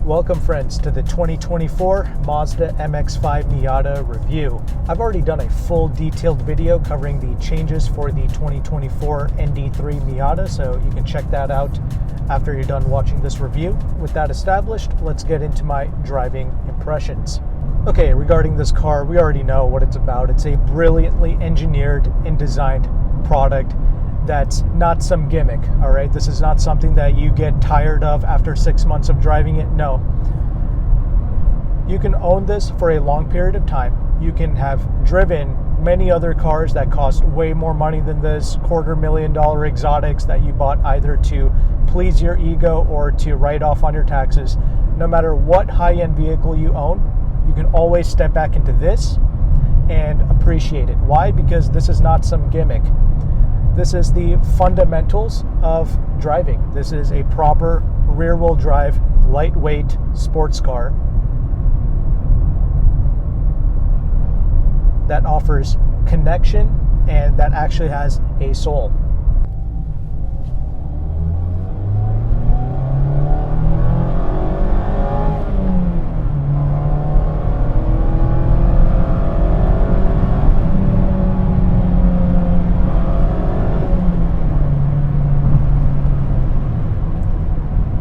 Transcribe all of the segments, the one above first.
Welcome friends to the 2024 Mazda MX-5 Miata review. I've already done a full detailed video covering the changes for the 2024 ND3 Miata, so you can check that out after you're done watching this review. With that established, let's get into my driving impressions. Okay, regarding this car, we already know what it's about. It's a brilliantly engineered and designed product that's not some gimmick, all right? This is not something that you get tired of after 6 months of driving it. No. You can own this for a long period of time. You can have driven many other cars that cost way more money than this, $250,000 exotics that you bought either to please your ego or to write off on your taxes. No matter what high-end vehicle you own, you can always step back into this and appreciate it. Why? Because this is not some gimmick. This is the fundamentals of driving. This is a proper rear-wheel drive, lightweight sports car that offers connection and that actually has a soul.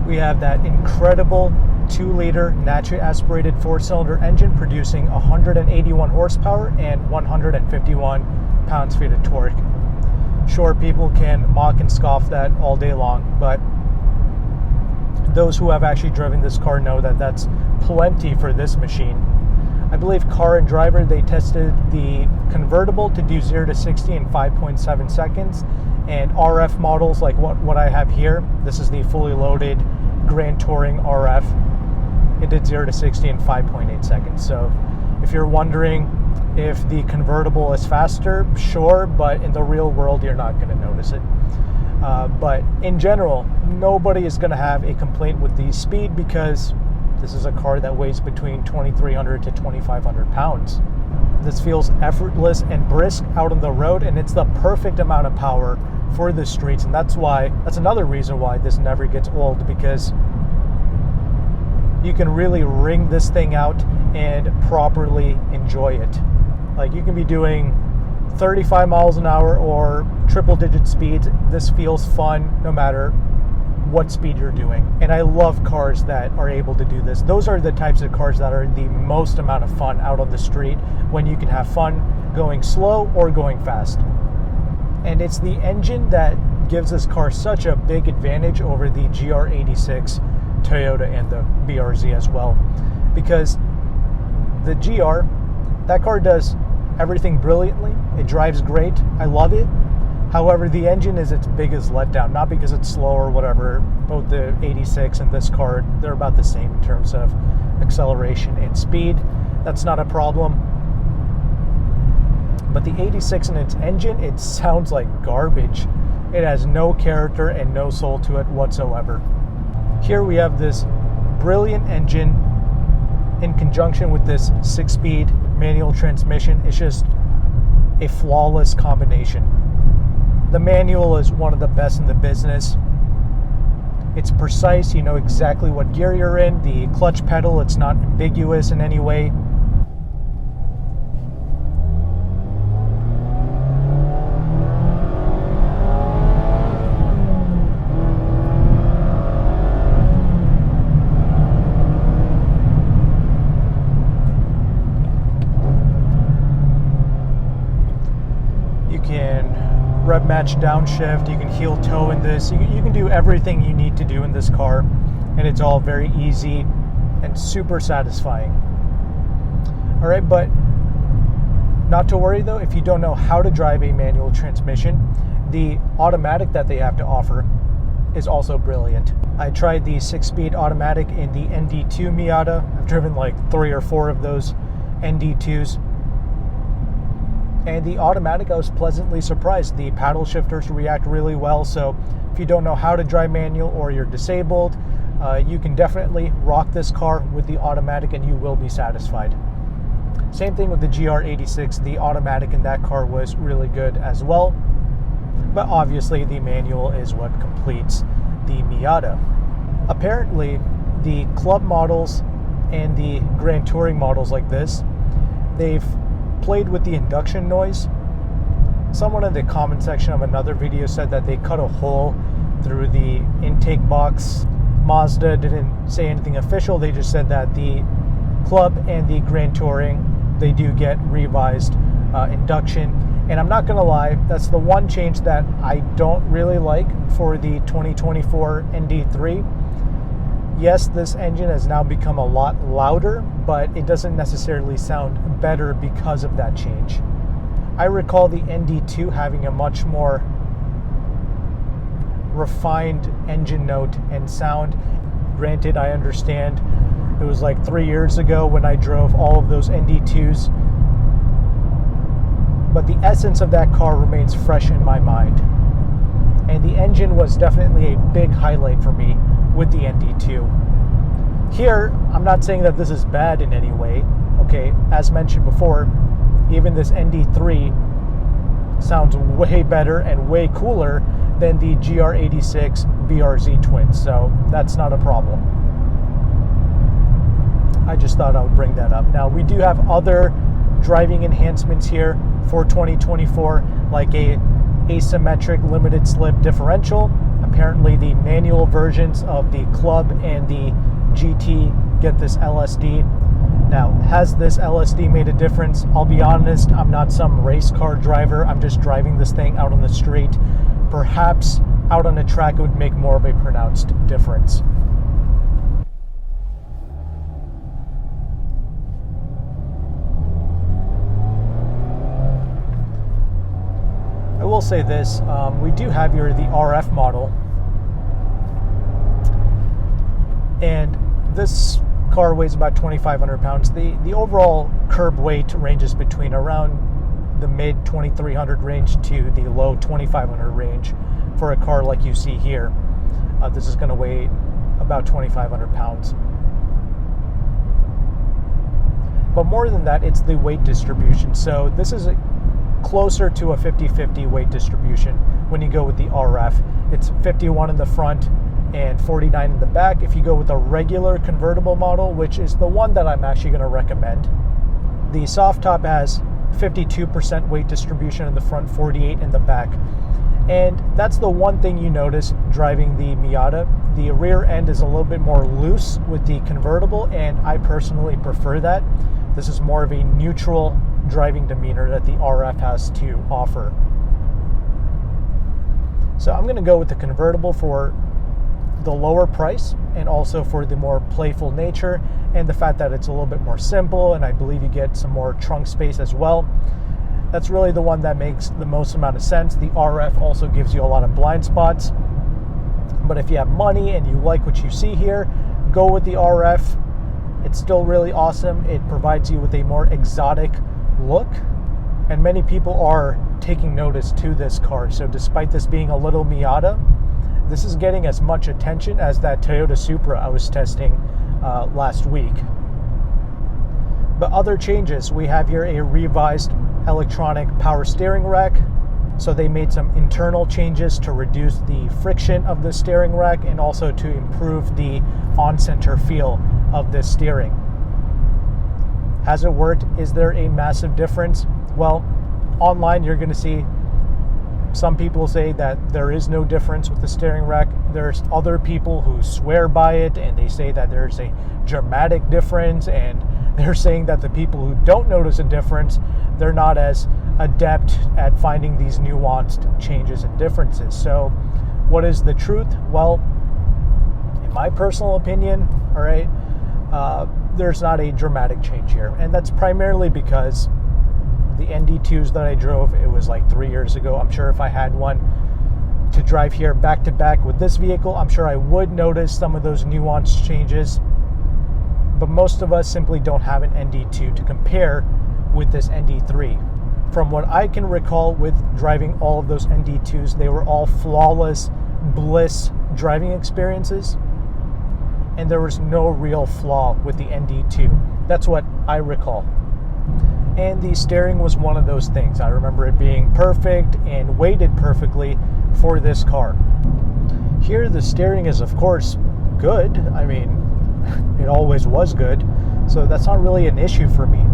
We have that incredible 2-liter naturally aspirated 4-cylinder engine producing 181 horsepower and 151 pounds-feet of torque. Sure, people can mock and scoff that all day long, but those who have actually driven this car know that that's plenty for this machine. I believe Car and Driver, they tested the convertible to do 0 to 60 in 5.7 seconds, and RF models like what I have here, this is the fully loaded Grand Touring RF, it did 0 to 60 in 5.8 seconds. So if you're wondering if the convertible is faster, sure, but in the real world you're not going to notice it. But in general, nobody is going to have a complaint with the speed because this is a car that weighs between 2,300 to 2,500 pounds. This feels effortless and brisk out on the road, and it's the perfect amount of power for the streets, and that's another reason why this never gets old, because you can really wring this thing out and properly enjoy it. Like, you can be doing 35 miles an hour or triple-digit speeds. This feels fun no matter what speed you're doing. And I love cars that are able to do this. Those are the types of cars that are the most amount of fun out on the street, when you can have fun going slow or going fast. And it's the engine that gives this car such a big advantage over the GR86 Toyota and the BRZ as well. Because the GR, that car does everything brilliantly. It drives great. I love it. However, the engine is its biggest letdown, not because it's slow or whatever. Both the 86 and this car, they're about the same in terms of acceleration and speed. That's not a problem. But the 86 and its engine, it sounds like garbage. It has no character and no soul to it whatsoever. Here we have this brilliant engine in conjunction with this 6-speed manual transmission. It's just a flawless combination. The manual is one of the best in the business. It's precise, you know exactly what gear you're in. The clutch pedal, it's not ambiguous in any way. You can rev match downshift, you can heel toe in this, you can do everything you need to do in this car, and it's all very easy and super satisfying. All right, but not to worry though, if you don't know how to drive a manual transmission, the automatic that they have to offer is also brilliant. I tried the 6-speed automatic in the ND2 Miata. I've driven like 3 or 4 of those ND2s. And the automatic, I was pleasantly surprised. The paddle shifters react really well, so if you don't know how to drive manual or you're disabled, you can definitely rock this car with the automatic and you will be satisfied. Same thing with the GR86. The automatic in that car was really good as well. but obviously the manual is what completes the Miata. Apparently, the club models and the Grand Touring models like this, they've played with the induction noise. Someone in the comment section of another video said that they cut a hole through the intake box. Mazda didn't say anything official. They just said that the club and the Grand Touring, they do get revised induction. And I'm not gonna lie, that's the one change that I don't really like for the 2024 ND3. Yes, this engine has now become a lot louder, but it doesn't necessarily sound better because of that change. I recall the ND2 having a much more refined engine note and sound. Granted, I understand it was like 3 years ago when I drove all of those ND2s, but the essence of that car remains fresh in my mind. And the engine was definitely a big highlight for me with the ND2. Here, I'm not saying that this is bad in any way. Okay, as mentioned before, even this ND3 sounds way better and way cooler than the GR86 BRZ twin, so that's not a problem. I just thought I would bring that up. Now, we do have other driving enhancements here for 2024, like a asymmetric limited slip differential. Apparently the manual versions of the Club and the GT get this LSD. Now, has this LSD made a difference? I'll be honest, I'm not some race car driver. I'm just driving this thing out on the street. Perhaps out on a track it would make more of a pronounced difference. I will say this, we do have here the RF model, and this car weighs about 2,500 pounds. The overall curb weight ranges between around the mid 2,300 range to the low 2,500 range for a car like you see here. This is going to weigh about 2,500 pounds. But more than that, it's the weight distribution. So this is closer to a 50-50 weight distribution when you go with the RF. It's 51 in the front and 49 in the back. If you go with a regular convertible model, which is the one that I'm actually going to recommend, the soft top has 52% weight distribution in the front, 48 in the back. And that's the one thing you notice driving the Miata. The rear end is a little bit more loose with the convertible, and I personally prefer that. This is more of a neutral driving demeanor that the RF has to offer. So I'm going to go with the convertible for the lower price and also for the more playful nature and the fact that it's a little bit more simple, and I believe you get some more trunk space as well. That's really the one that makes the most amount of sense. The RF also gives you a lot of blind spots, but if you have money and you like what you see here, go with the RF. It's still really awesome. It provides you with a more exotic look, and many people are taking notice to this car. So despite this being a little Miata, this is getting as much attention as that Toyota Supra I was testing last week. But other changes, we have here a revised electronic power steering rack. So they made some internal changes to reduce the friction of the steering rack and also to improve the on-center feel of this steering. Has it worked? Is there a massive difference? Well, online you're going to see some people say that there is no difference with the steering rack. There's other people who swear by it and they say that there's a dramatic difference, and they're saying that the people who don't notice a difference, they're not as adept at finding these nuanced changes and differences. So what is the truth? Well, in my personal opinion, all right, there's not a dramatic change here, and that's primarily because the ND2s that I drove, it was like 3 years ago. I'm sure if I had one to drive here back to back with this vehicle, I'm sure I would notice some of those nuanced changes, but most of us simply don't have an ND2 to compare with this ND3. From what I can recall with driving all of those ND2s, they were all flawless, bliss driving experiences, and there was no real flaw with the ND2. That's what I recall. And the steering was one of those things. I remember it being perfect and weighted perfectly for this car. Here the steering is of course good. I mean, it always was good. So that's not really an issue for me.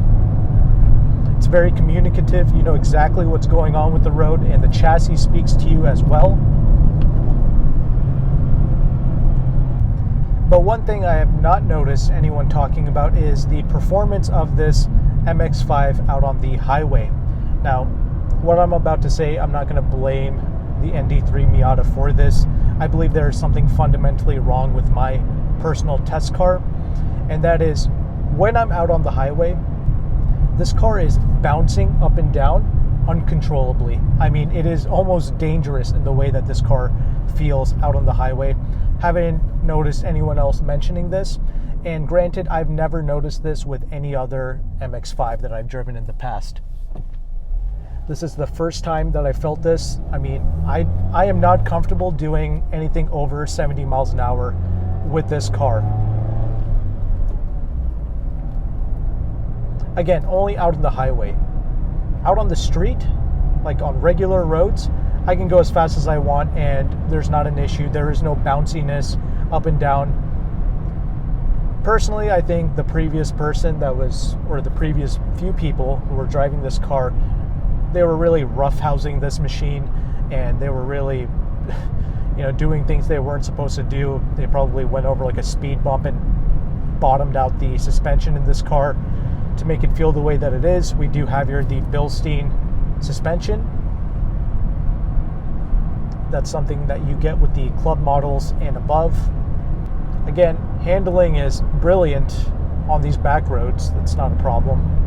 It's very communicative. You know exactly what's going on with the road, and the chassis speaks to you as well. But one thing I have not noticed anyone talking about is the performance of this MX-5 out on the highway. Now, what I'm about to say, I'm not going to blame the ND3 Miata for this. I believe there is something fundamentally wrong with my personal test car, and that is when I'm out on the highway, this car is bouncing up and down uncontrollably. I mean, it is almost dangerous in the way that this car feels out on the highway. Haven't noticed anyone else mentioning this, and granted, I've never noticed this with any other MX-5 that I've driven in the past. This is the first time that I felt this. I mean, I am not comfortable doing anything over 70 miles an hour with this car. Again, only out on the highway. Out on the street, like on regular roads, I can go as fast as I want and there's not an issue. There is no bounciness up and down. Personally, I think the previous person or the previous few people who were driving this car, they were really roughhousing this machine, and they were really, doing things they weren't supposed to do. They probably went over like a speed bump and bottomed out the suspension in this car to make it feel the way that it is. We do have here the Bilstein suspension. That's something that you get with the club models and above. Again, handling is brilliant on these back roads. That's not a problem.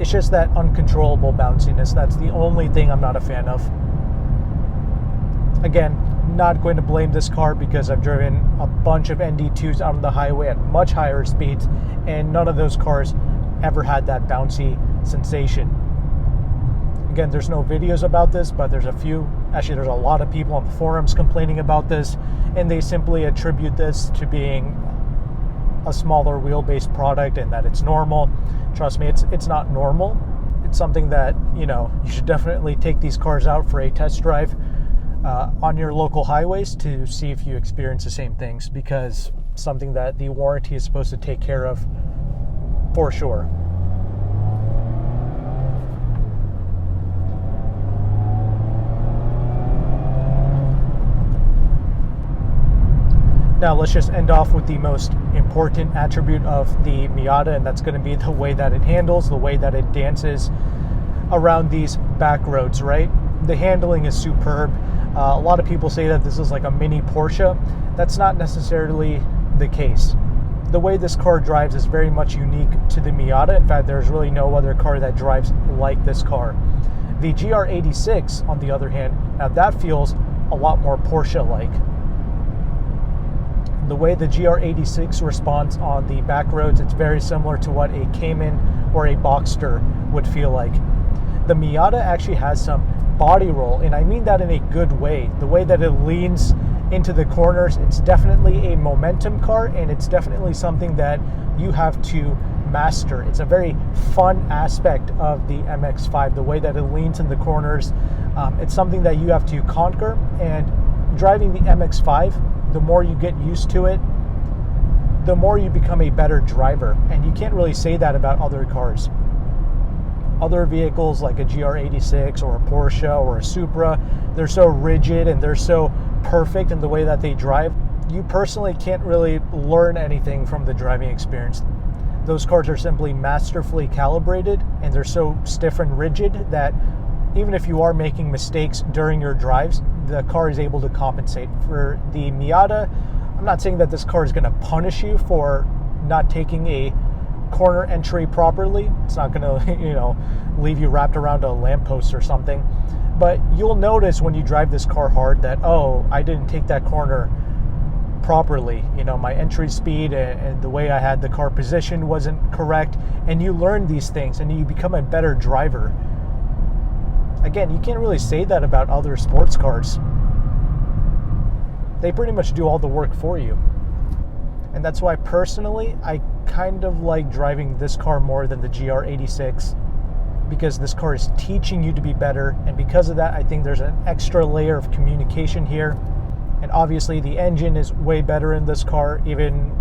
It's just that uncontrollable bounciness. That's the only thing I'm not a fan of. Again, not going to blame this car because I've driven a bunch of ND2s out on the highway at much higher speeds, and none of those cars ever had that bouncy sensation. Again, there's no videos about this, but there's there's a lot of people on the forums complaining about this, and they simply attribute this to being a smaller wheelbase product and that it's normal. Trust me, it's not normal. It's something that, you should definitely take these cars out for a test drive on your local highways to see if you experience the same things, because something that the warranty is supposed to take care of for sure. Now let's just end off with the most important attribute of the Miata, and that's going to be the way that it handles, the way that it dances around these back roads, right? The handling is superb. A lot of people say that this is like a mini Porsche. That's not necessarily the case. The way this car drives is very much unique to the Miata. In fact, there's really no other car that drives like this car. The GR86, on the other hand, now that feels a lot more Porsche-like. The way the GR86 responds on the back roads, it's very similar to what a Cayman or a Boxster would feel like. The Miata actually has some body roll, and I mean that in a good way. The way that it leans into the corners, it's definitely a momentum car, and it's definitely something that you have to master. It's a very fun aspect of the MX-5, the way that it leans in the corners. It's something that you have to conquer, and driving the MX-5, the more you get used to it, the more you become a better driver. And you can't really say that about other cars. Other vehicles like a GR86 or a Porsche or a Supra, they're so rigid and they're so perfect in the way that they drive. You personally can't really learn anything from the driving experience. Those cars are simply masterfully calibrated, and they're so stiff and rigid that even if you are making mistakes during your drives, the car is able to compensate. For the Miata, I'm not saying that this car is going to punish you for not taking a corner entry properly. It's not going to, leave you wrapped around a lamppost or something. But you'll notice when you drive this car hard that, oh, I didn't take that corner properly. My entry speed and the way I had the car positioned wasn't correct. And you learn these things and you become a better driver. Again, you can't really say that about other sports cars. They pretty much do all the work for you. And that's why personally, I kind of like driving this car more than the GR86, because this car is teaching you to be better. And because of that, I think there's an extra layer of communication here. And obviously the engine is way better in this car, even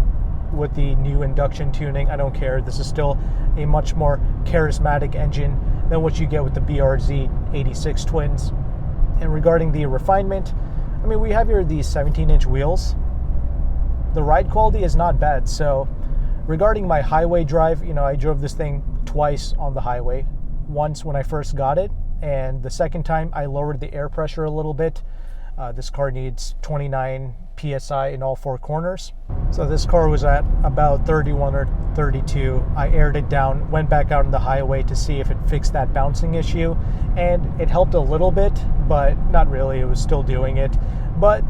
with the new induction tuning. I don't care. This is still a much more charismatic engine than what you get with the BRZ 86 twins. And regarding the refinement, I mean, we have here these 17-inch wheels. The ride quality is not bad. So regarding my highway drive, I drove this thing twice on the highway. Once when I first got it, and the second time I lowered the air pressure a little bit. This car needs 29 PSI in all four corners. So this car was at about 31 or 32. I aired it down, went back out on the highway to see if it fixed that bouncing issue, and it helped a little bit, but not really. It was still doing it. But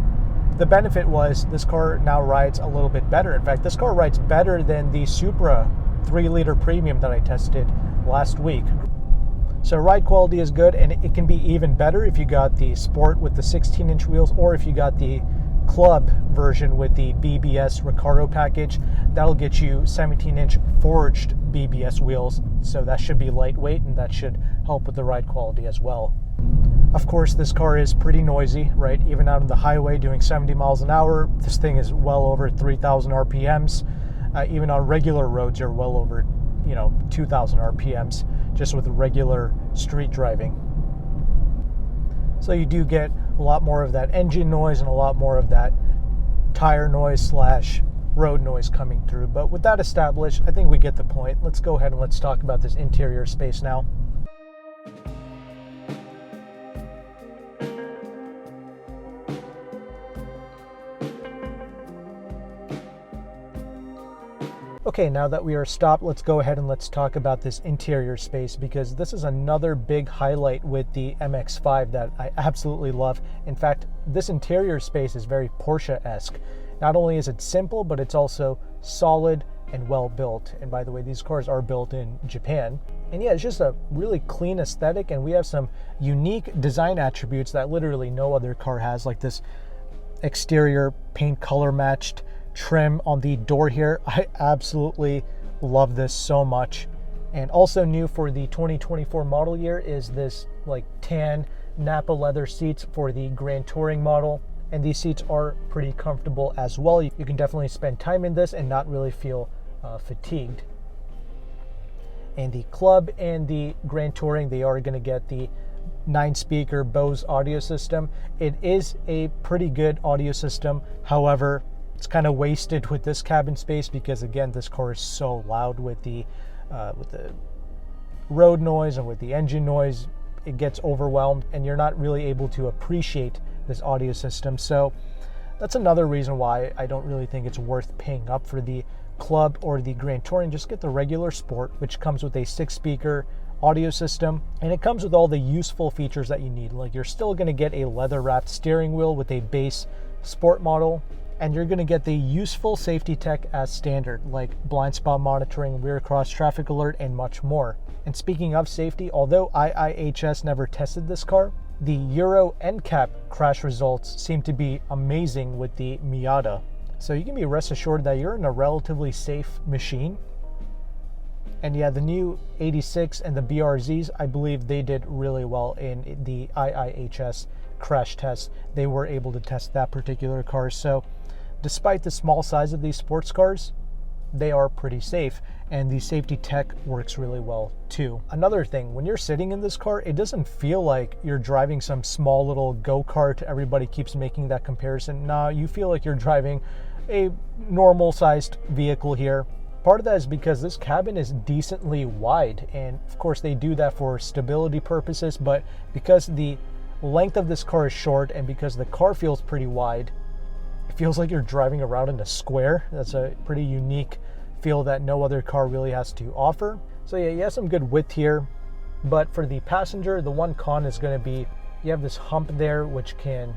the benefit was this car now rides a little bit better. In fact, this car rides better than the Supra 3-liter premium that I tested last week. So ride quality is good, and it can be even better if you got the Sport with the 16-inch wheels, or if you got the Club version with the BBS Recaro package. That'll get you 17-inch forged BBS wheels, so that should be lightweight, and that should help with the ride quality as well. Of course, this car is pretty noisy, right? Even out on the highway doing 70 miles an hour, this thing is well over 3,000 RPMs. Even on regular roads, you're well over 2,000 RPMs just with regular street driving. So you do get a lot more of that engine noise and a lot more of that tire noise / road noise coming through. But with that established, I think we get the point. Let's go ahead and let's talk about this interior space now. Okay, now that we are stopped, let's go ahead and let's talk about this interior space, because this is another big highlight with the MX-5 that I absolutely love. In fact, this interior space is very Porsche-esque. Not only is it simple, but it's also solid and well built. And by the way, these cars are built in Japan. And yeah, it's just a really clean aesthetic, and we have some unique design attributes that literally no other car has, like this exterior paint color matched trim on the door here. I absolutely love this so much. And also new for the 2024 model year is this like tan Napa leather seats for the Grand Touring model. And these seats are pretty comfortable as well. You can definitely spend time in this and not really feel fatigued. And the Club and the Grand Touring, they are going to get the 9-speaker Bose audio system. It is a pretty good audio system. However, it's kind of wasted with this cabin space because, again, this car is so loud with the road noise and with the engine noise. It gets overwhelmed, and you're not really able to appreciate this audio system. So that's another reason why I don't really think it's worth paying up for the Club or the Grand Touring. Just get the regular Sport, which comes with a 6-speaker audio system, and it comes with all the useful features that you need. Like, you're still going to get a leather-wrapped steering wheel with a base Sport model, and you're going to get the useful safety tech as standard, like blind spot monitoring, rear cross traffic alert, and much more. And speaking of safety, although IIHS never tested this car, the Euro NCAP crash results seem to be amazing with the Miata. So you can be rest assured that you're in a relatively safe machine. And yeah, the new 86 and the BRZs, I believe they did really well in the IIHS crash test. They were able to test that particular car. So despite the small size of these sports cars, they are pretty safe, and the safety tech works really well too. Another thing, when you're sitting in this car, it doesn't feel like you're driving some small little go-kart. Everybody keeps making that comparison. Nah, you feel like you're driving a normal sized vehicle here. Part of that is because this cabin is decently wide, and of course they do that for stability purposes, but because the length of this car is short and because the car feels pretty wide, it feels like you're driving around in a square. That's a pretty unique feel that no other car really has to offer. So yeah, you have some good width here, but for the passenger, the one con is going to be you have this hump there which can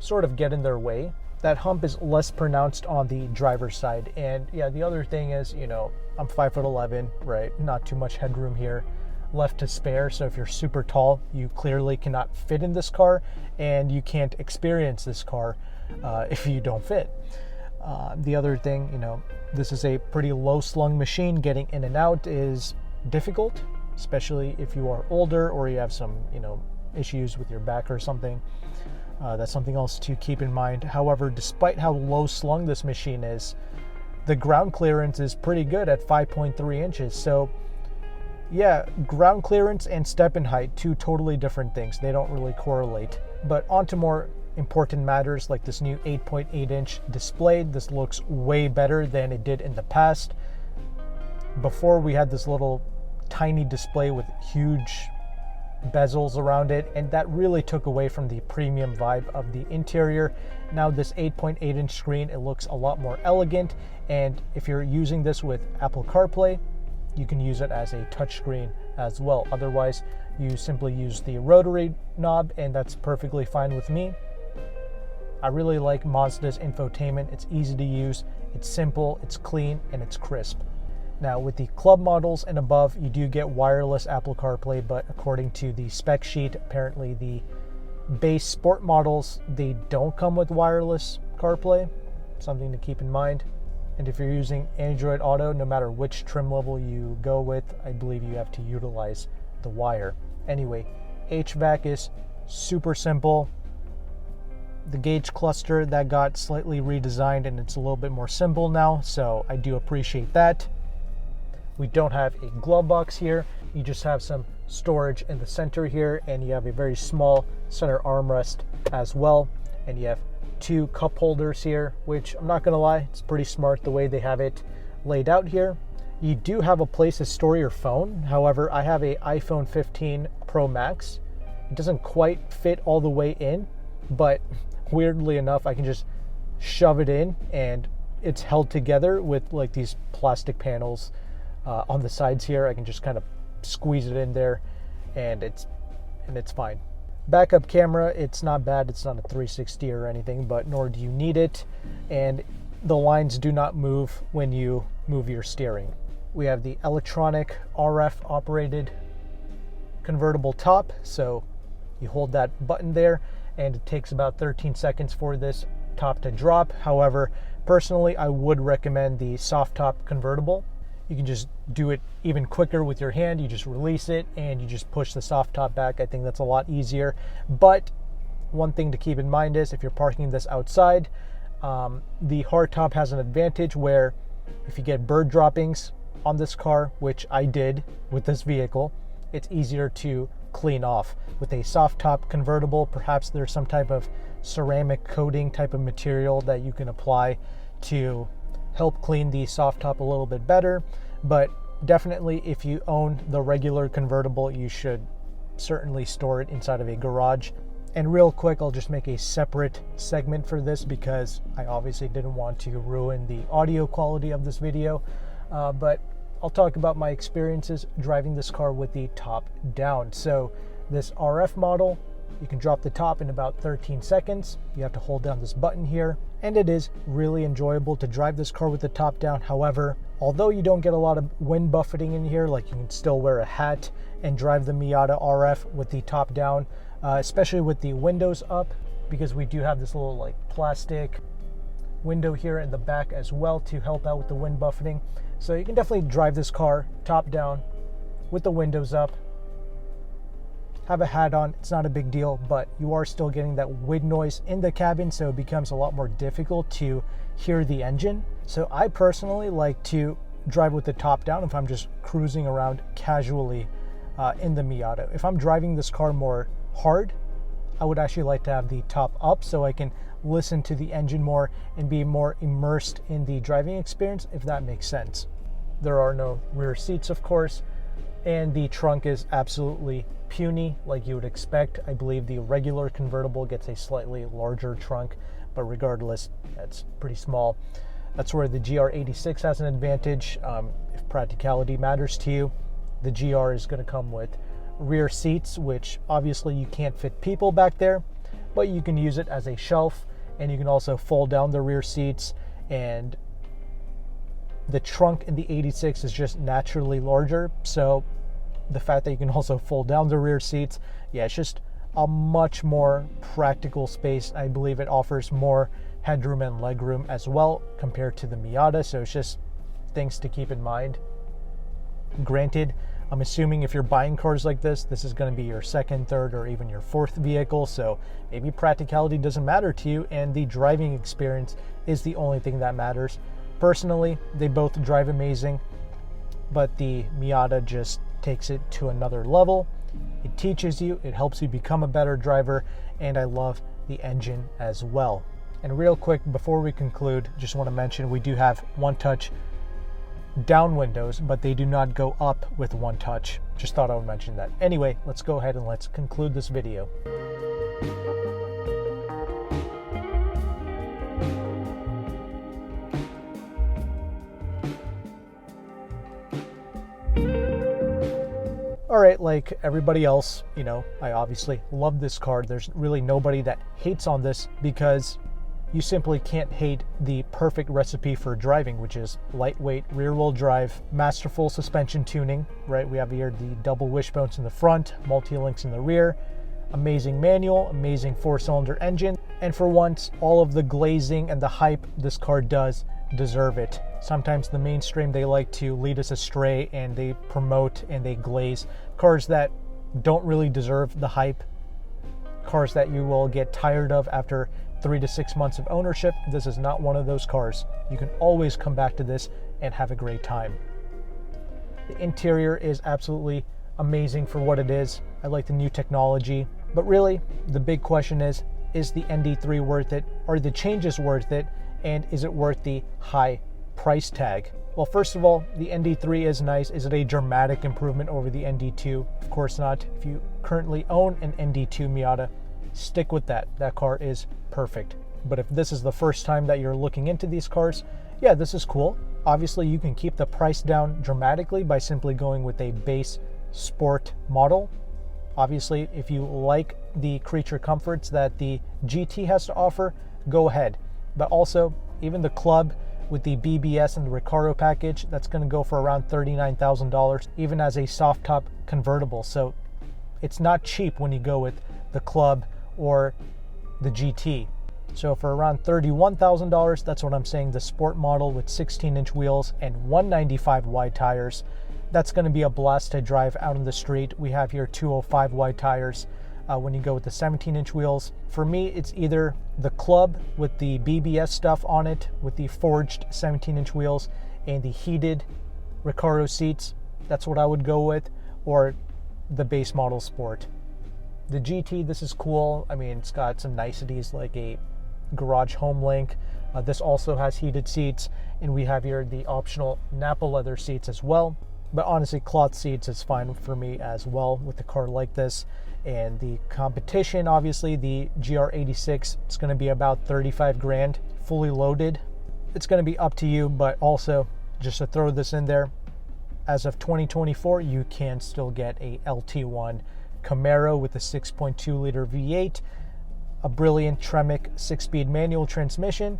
sort of get in their way. That hump is less pronounced on the driver's side. And yeah, the other thing is, I'm 5'11", right? Not too much headroom here left to spare. So if you're super tall, you clearly cannot fit in this car, and you can't experience this car if you don't fit. The other thing, this is a pretty low slung machine. Getting in and out is difficult, especially if you are older or you have some, issues with your back or something. That's something else to keep in mind. However, despite how low slung this machine is, the ground clearance is pretty good at 5.3 inches. So yeah, ground clearance and step-in height, two totally different things. They don't really correlate. But on to more important matters like this new 8.8-inch display. This looks way better than it did in the past. Before, we had this little tiny display with huge bezels around it, and that really took away from the premium vibe of the interior. Now this 8.8-inch screen, it looks a lot more elegant, and if you're using this with Apple CarPlay, you can use it as a touchscreen as well. Otherwise, you simply use the rotary knob, and that's perfectly fine with me. I really like Mazda's infotainment. It's easy to use, it's simple, it's clean, and it's crisp. Now with the club models and above, you do get wireless Apple CarPlay, but according to the spec sheet, apparently the base sport models, they don't come with wireless CarPlay. Something to keep in mind. And if you're using Android Auto, no matter which trim level you go with, I believe you have to utilize the wire. Anyway, HVAC is super simple. The gauge cluster, that got slightly redesigned and it's a little bit more simple now, so I do appreciate that. We don't have a glove box here. You just have some storage in the center here, and you have a very small center armrest as well. And you have two cup holders here, which I'm not gonna lie, it's pretty smart the way they have it laid out here. You do have a place to store your phone. However, I have an iPhone 15 Pro Max. It doesn't quite fit all the way in, but weirdly enough, I can just shove it in and it's held together with like these plastic panels on the sides here. I can just kind of squeeze it in there and it's fine. Backup camera, it's not bad. It's not a 360 or anything, but nor do you need it. And the lines do not move when you move your steering. We have the electronic RF operated convertible top. So you hold that button there and it takes about 13 seconds for this top to drop. However, personally, I would recommend the soft top convertible. You can just do it even quicker with your hand. You just release it and you just push the soft top back. I think that's a lot easier. But one thing to keep in mind is if you're parking this outside, the hard top has an advantage where if you get bird droppings on this car, which I did with this vehicle, it's easier to clean off. With a soft top convertible, perhaps there's some type of ceramic coating type of material that you can apply to help clean the soft top a little bit better. But definitely if you own the regular convertible, you should certainly store it inside of a garage. And real quick, I'll just make a separate segment for this because I obviously didn't want to ruin the audio quality of this video, but I'll talk about my experiences driving this car with the top down. So this RF model, you can drop the top in about 13 seconds. You have to hold down this button here, and it is really enjoyable to drive this car with the top down. However, although you don't get a lot of wind buffeting in here, like you can still wear a hat and drive the Miata RF with the top down, especially with the windows up, because we do have this little like plastic window here in the back as well to help out with the wind buffeting. So you can definitely drive this car top down with the windows up. Have a hat on, it's not a big deal, but you are still getting that wind noise in the cabin, so it becomes a lot more difficult to hear the engine. So I personally like to drive with the top down if I'm just cruising around casually in the Miata. If I'm driving this car more hard, I would actually like to have the top up so I can listen to the engine more and be more immersed in the driving experience, if that makes sense. There are no rear seats, of course, and the trunk is absolutely puny like you would expect. I believe the regular convertible gets a slightly larger trunk, but regardless, it's pretty small. That's where the GR86 has an advantage. If practicality matters to you, the GR is going to come with rear seats, which obviously you can't fit people back there, but you can use it as a shelf, and you can also fold down the rear seats, and the trunk in the 86 is just naturally larger, so the fact that you can also fold down the rear seats, yeah, it's just a much more practical space. I believe it offers more headroom and legroom as well compared to the Miata, so it's just things to keep in mind. Granted, I'm assuming if you're buying cars like this is going to be your second, third, or even your fourth vehicle, so maybe practicality doesn't matter to you and the driving experience is the only thing that matters. Personally, they both drive amazing, but the Miata just takes it to another level. It teaches you, it helps you become a better driver, and I love the engine as well. And real quick, before we conclude, just want to mention we do have one touch down windows, but they do not go up with one touch. Just thought I would mention that. Anyway, let's go ahead and let's conclude this video. All right, like everybody else, you know, I obviously love this car. There's really nobody that hates on this because you simply can't hate the perfect recipe for driving, which is lightweight rear-wheel drive, masterful suspension tuning, right? We have here the double wishbones in the front, multi-links in the rear, amazing manual, amazing four-cylinder engine, and for once, all of the glazing and the hype this car does deserve it. Sometimes the mainstream, they like to lead us astray and they promote and they glaze cars that don't really deserve the hype, cars that you will get tired of after 3 to 6 months of ownership. This is not one of those cars. You can always come back to this and have a great time. The interior is absolutely amazing for what it is. I like the new technology, but really the big question is the ND3 worth it? Are the changes worth it? And is it worth the high price tag? Well, first of all, the ND3 is nice. Is it a dramatic improvement over the ND2? Of course not. If you currently own an ND2 Miata, stick with that. That car is perfect. But if this is the first time that you're looking into these cars, yeah, this is cool. Obviously, you can keep the price down dramatically by simply going with a base sport model. Obviously, if you like the creature comforts that the GT has to offer, go ahead. But also, even the Club with the BBS and the Recaro package, that's going to go for around $39,000, even as a soft top convertible. So it's not cheap when you go with the Club or the GT. So for around $31,000, that's what I'm saying, the sport model with 16-inch wheels and 195 wide tires, that's going to be a blast to drive out on the street. We have here 205 wide tires. When you go with the 17-inch wheels, for me, it's either the Club with the BBS stuff on it, with the forged 17-inch wheels and the heated Recaro seats. That's what I would go with, or the base model Sport. The GT, this is cool. I mean, it's got some niceties like a garage home link. This also has heated seats, and we have here the optional Nappa leather seats as well. But honestly, cloth seats is fine for me as well with a car like this. And the competition, obviously, the GR86, it's going to be about 35 grand fully loaded. It's going to be up to you, but also just to throw this in there, as of 2024, you can still get a LT1 Camaro with a 6.2 liter V8, a brilliant Tremec 6-speed manual transmission,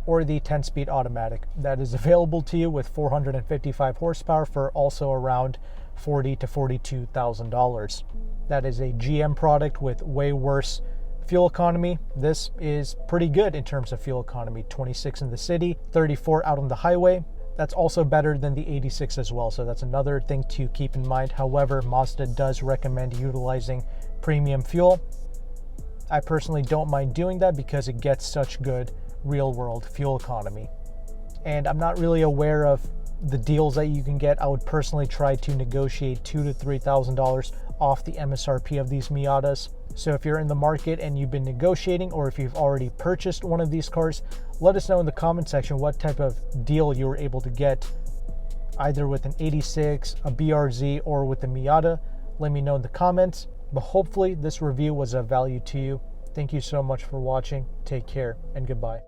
or the 10-speed automatic. That is available to you with 455 horsepower for also around $40,000 to $42,000. That is a GM product with way worse fuel economy. This is pretty good in terms of fuel economy. 26 in the city, 34 out on the highway. That's also better than the 86 as well, so that's another thing to keep in mind. However, Mazda does recommend utilizing premium fuel. I personally don't mind doing that because it gets such good real-world fuel economy. And I'm not really aware of the deals that you can get. I would personally try to negotiate $2,000 to $3,000 off the MSRP of these Miatas. So if you're in the market and you've been negotiating, or if you've already purchased one of these cars, let us know in the comment section what type of deal you were able to get, either with an 86, a BRZ, or with the Miata. Let me know in the comments. But hopefully this review was of value to you. Thank you so much for watching. Take care and goodbye.